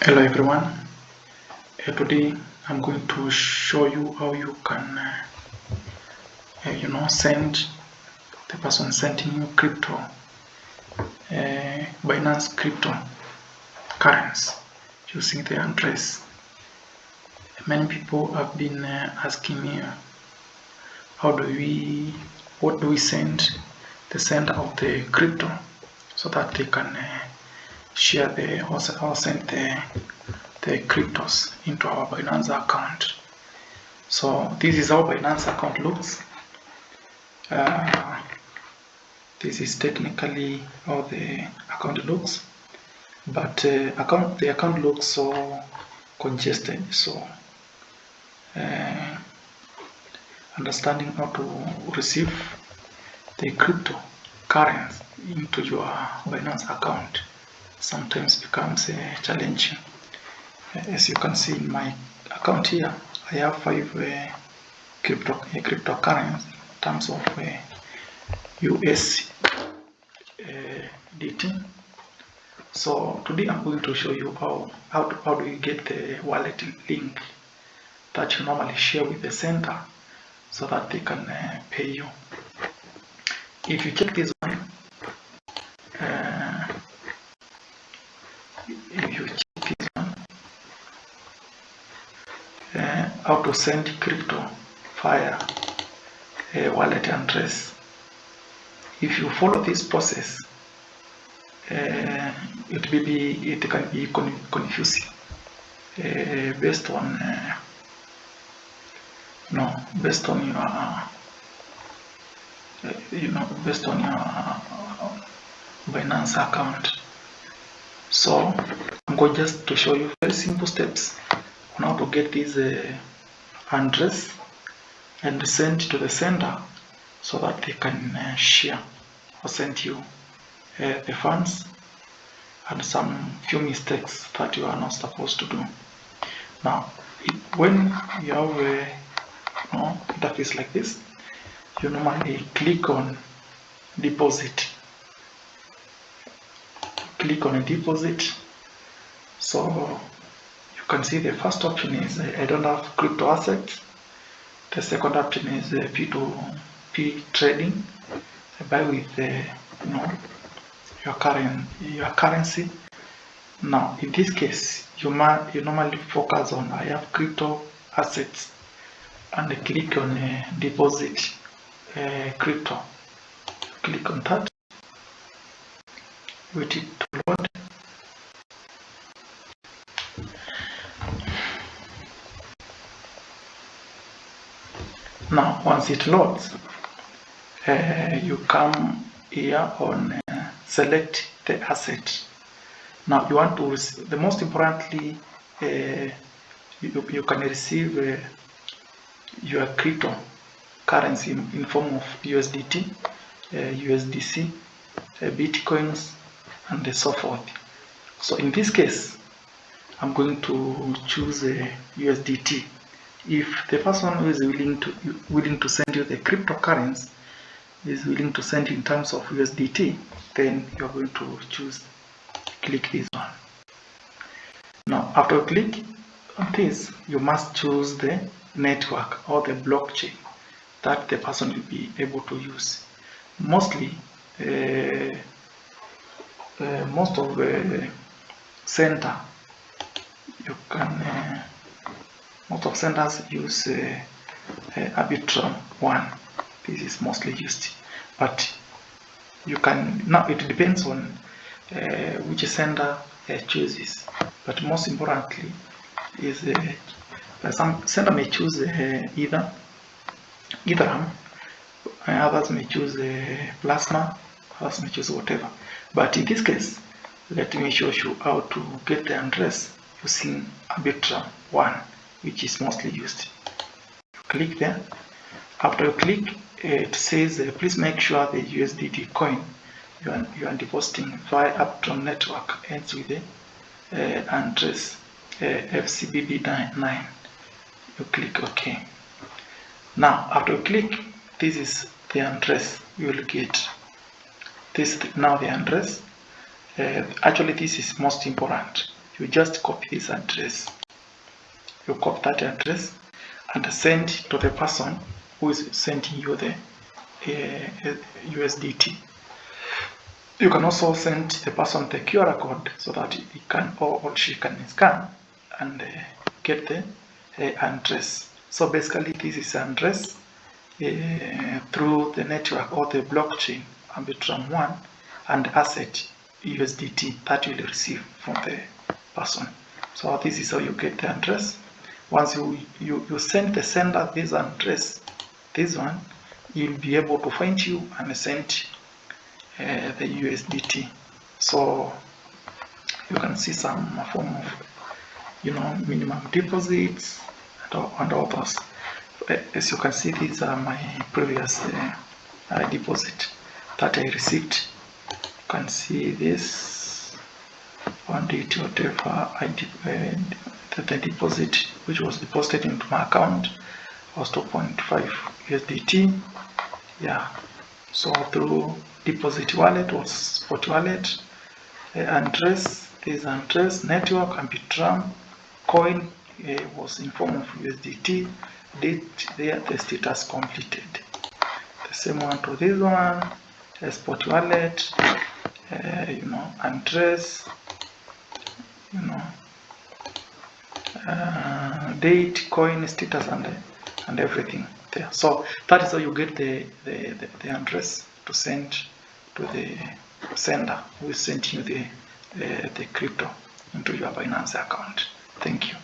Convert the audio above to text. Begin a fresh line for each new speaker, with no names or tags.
Hello everyone. Today I'm going to show you how you can send the person sending you crypto, Binance crypto currency using the address. Many people have been asking me what do we send the sender of the crypto so that they can share or send the cryptos into our Binance account. So this is how Binance account looks. This is technically how the account looks, but the account looks so congested. So understanding how to receive the crypto currency into your Binance account sometimes becomes challenging. As you can see in my account here, I have 5 cryptocurrency in terms of USDT. So today I'm going to show you how do you get the wallet link that you normally share with the sender so that they can pay you. If you check this one, how to send crypto via a wallet address. If you follow this process, it can be confusing based on your Binance account. So I'm going just to show you very simple steps on how to get this address and send to the sender so that they can share or send you the funds, and some few mistakes that you are not supposed to do. Now, when you have a interface like this, you normally click on deposit. Click on a deposit. So you can see the first option is I don't have crypto assets. The second option is P2P trading. I buy with your currency. Now in this case, you normally focus on I have crypto assets and click on deposit crypto. Click on that. Wait it to load. Now once it loads, you come here on select the asset. Now you want to the most importantly, you can receive your crypto currency in form of USDT, USDC, Bitcoins, and so forth. So in this case, I'm going to choose USDT. If the person who is willing to send you the cryptocurrency is willing to send in terms of USDT, then you're going to click this one. Now after you click on this, you must choose the network or the blockchain that the person will be able to use. Mostly most of the center most of centers use Arbitrum 1. This is mostly used, but you can now it depends on which sender chooses. But most importantly is some sender may choose Ethereum, others may choose Plasma, others may choose whatever. But in this case, let me show you how to get the address using Arbitrum 1, which is mostly used. Click there. After you click, it says please make sure the USDT coin you are depositing via Arbitrum network ends with the address FCBB9. You click OK. Now after you click, this is the address you will get. This is now the address. Actually, this is most important. you just copy this address. You copy that address and send to the person who is sending you the USDT. You can also send the person the QR code so that he can or she can scan and get the address. So basically, this is address through the network or the blockchain Arbitrum1 and asset USDT that you will receive from the person. So this is how you get the address. Once you send the sender this address, this one, you'll be able to find you and send the USDT. So you can see some form of minimum deposits and others. As you can see, these are my previous deposit that I received. You can see this one date whatever the deposit which was deposited into my account was 2.5 USDT. Yeah, so through deposit wallet or spot wallet, address, this address, network, Arbitrum, coin was in form of USDT, date there, the status completed. The same one to this one, spot wallet, address, date, coin, status, and everything there. So that is how you get the address to send to the sender who is sending you the crypto into your Binance account. Thank you.